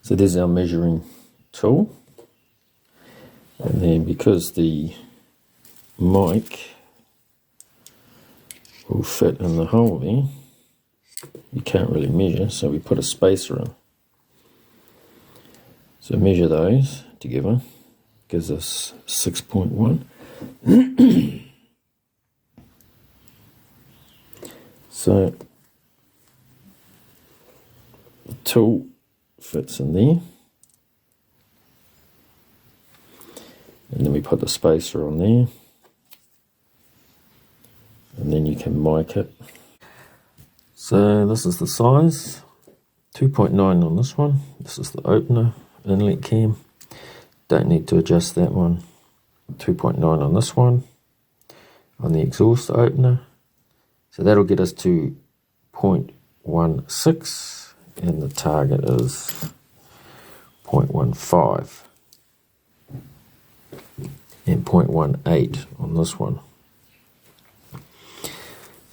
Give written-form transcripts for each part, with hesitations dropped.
So there's our measuring tool, and then because the mic will fit in the hole there, you can't really measure, so we put a spacer in. So measure those together, gives us 6.1. So the tool fits in there, and then we put the spacer on there, and then you can mic it. So this is the size, 2.9 on this one. This is the opener, inlet cam. Don't need to adjust that one. 2.9 on this one, on the exhaust opener. So that'll get us to 0.16, and the target is 0.15 and 0.18 on this one.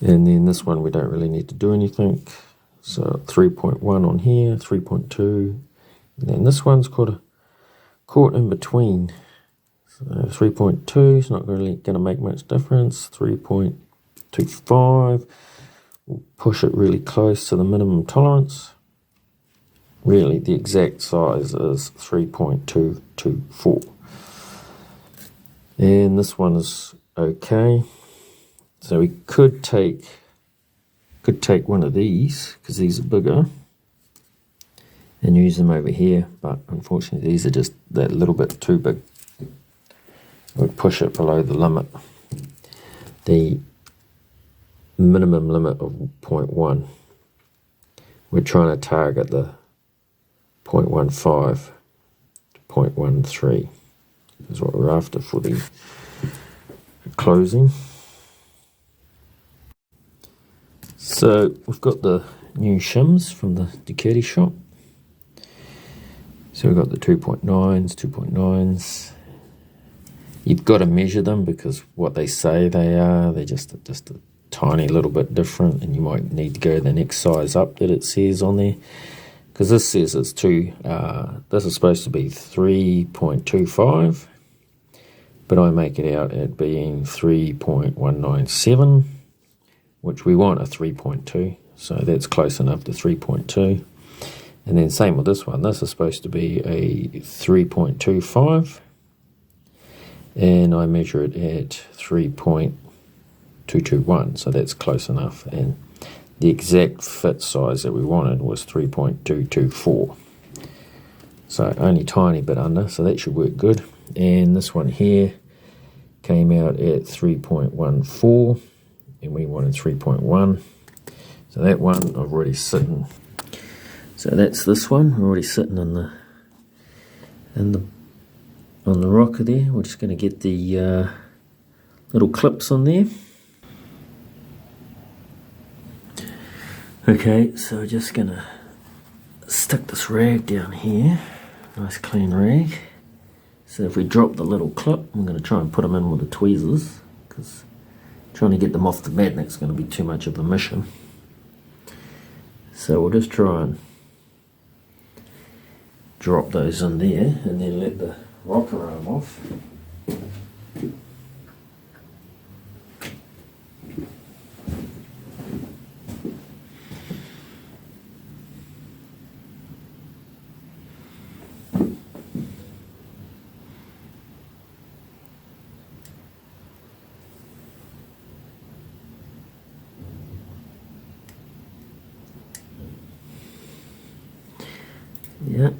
And then this one we don't really need to do anything. So 3.1 on here, 3.2, and then this one's caught in between. So 3.2 is not really going to make much difference. 3.25, we'll push it really close to the minimum tolerance. Really, the exact size is 3.224. And this one is okay. So we could take one of these, because these are bigger, and use them over here, but unfortunately these are just that little bit too big. We'll push it below the limit, the minimum limit of 0.1. We're trying to target the 0.15 to 0.13 is what we're after for the closing. So we've got the new shims from the Ducati shop. So we've got the 2.9s. You've got to measure them, because what they say they are, they're just a tiny little bit different, and you might need to go the next size up that it says on there, because this says it's this is supposed to be 3.25, but I make it out at being 3.197, which we want a 3.2, so that's close enough to 3.2. And then same with this one, this is supposed to be a 3.25, and I measure it at 3.221, so that's close enough, and the exact fit size that we wanted was 3.224, so only tiny bit under, so that should work good. And this one here came out at 3.14, and we wanted 3.1, so that one I've already sitting. So that's this one. We're already sitting on the rocker there. We're just going to get the little clips on there. Okay, so we're just going to stick this rag down here. Nice clean rag. So if we drop the little clip, I'm going to try and put them in with the tweezers, because trying to get them off the magnet is going to be too much of a mission. So we'll just try and drop those in there, and then let the rocker arm off. Yeah.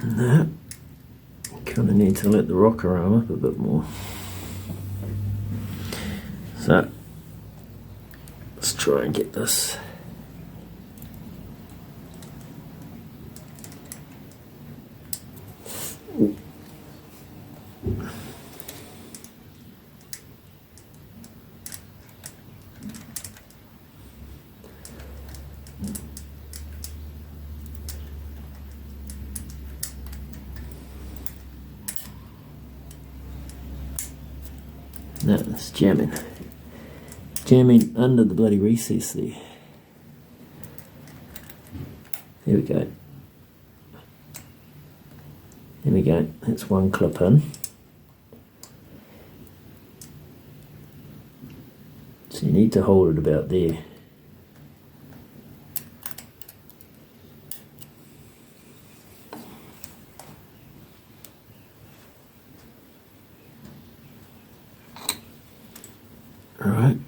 And that, kind of need to let the rocker arm up a bit more. So let's try and get this. No, it's jamming. Jamming under the bloody recess there. There we go. There we go. That's one clip in. So you need to hold it about there. All right.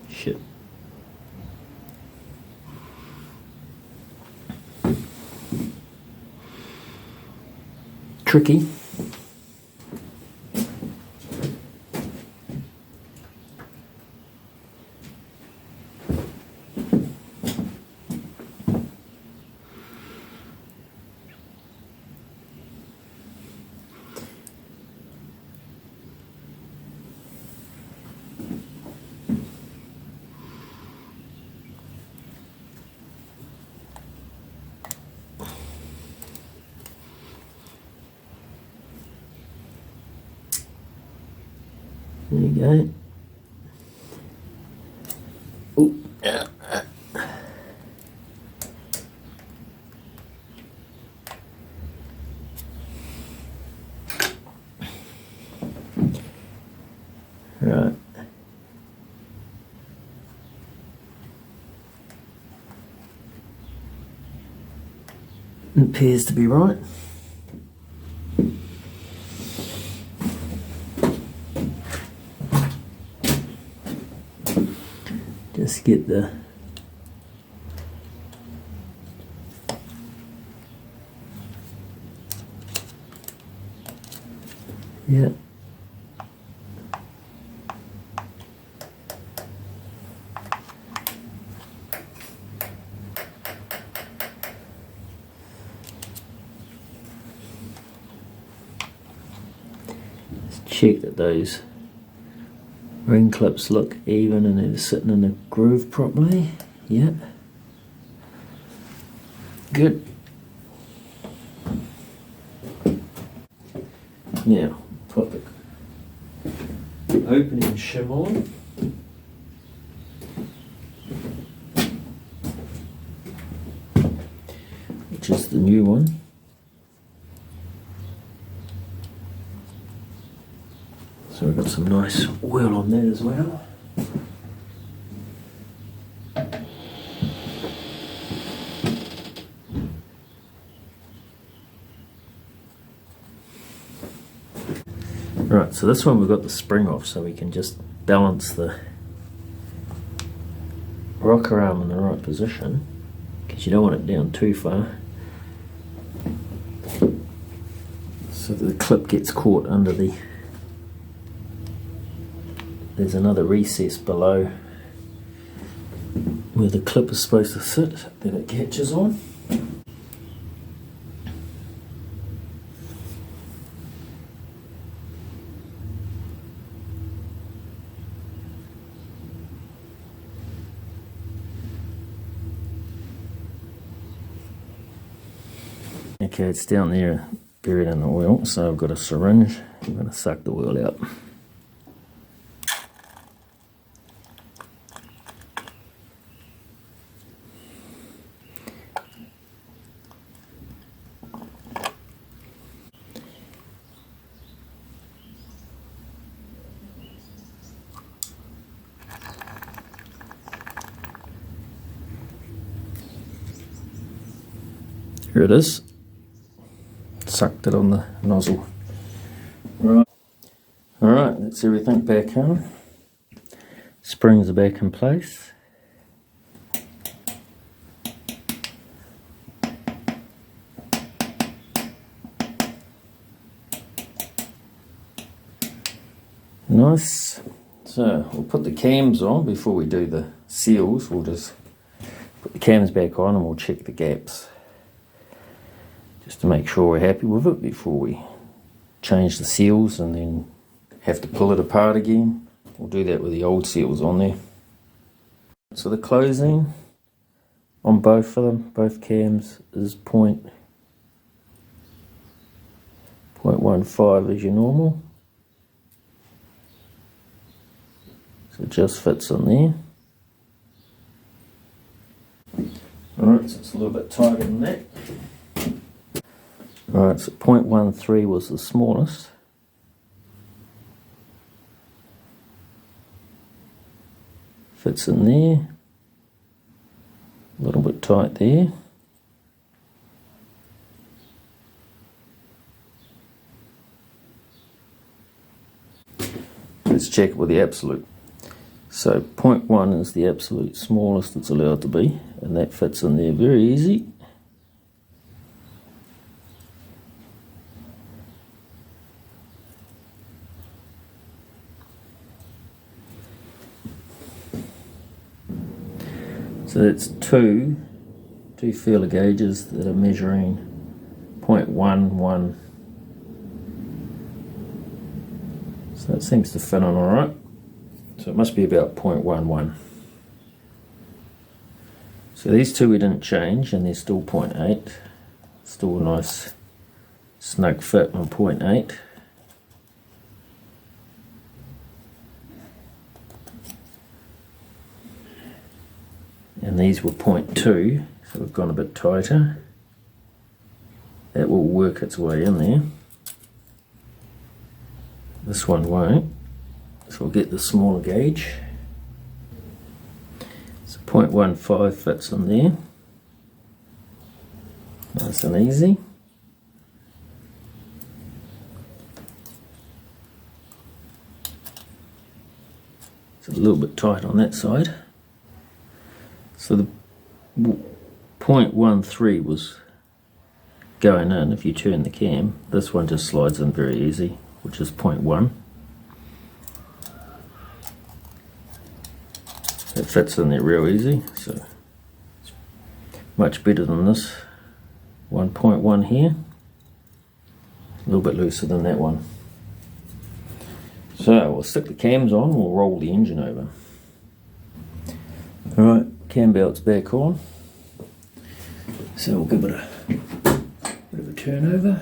Shit. Tricky. There you go. Oh, right. It appears to be right. Just get the yeah. Just check that those ring clips look even and they're sitting in the groove properly. Yep. Good. Now put the opening shim on. Which is the new one. So we've got some nice oil on that as well. Right, so this one we've got the spring off so we can just balance the rocker arm in the right position because you don't want it down too far so that the clip gets caught under the. There's another recess below where the clip is supposed to sit that it catches on. Okay, it's down there buried in the oil, so I've got a syringe. I'm going to suck the oil out. Here it is. Sucked it on the nozzle. Right. Alright, that's everything back in. Springs are back in place. Nice. So we'll put the cams on before we do the seals. We'll just put the cams back on and we'll check the gaps just to make sure we're happy with it before we change the seals and then have to pull it apart again. We'll do that with the old seals on there. So the closing on both of them, both cams, is 0.15 as your normal. So it just fits in there. Alright, so it's a little bit tighter than that. Alright, so 0.13 was the smallest. Fits in there. A little bit tight there. Let's check it with the absolute. So 0.1 is the absolute smallest it's allowed to be, and that fits in there very easy. So that's two feeler gauges that are measuring 0.11. So that seems to fit on alright. So it must be about 0.11. So these two we didn't change, and they're still 0.8. Still a nice snug fit on 0.8. And these were 0.2, so we've gone a bit tighter. That will work its way in there. This one won't, so we'll get the smaller gauge. So 0.15 fits in there. Nice and easy. It's a little bit tight on that side. So the 0.13 was going in if you turn the cam. This one just slides in very easy, which is 0.1. It fits in there real easy, so it's much better than this 1.1 here. A little bit looser than that one. So we'll stick the cams on, we'll roll the engine over. Alright, cam belt's back on. So we'll give it a bit of a turn over.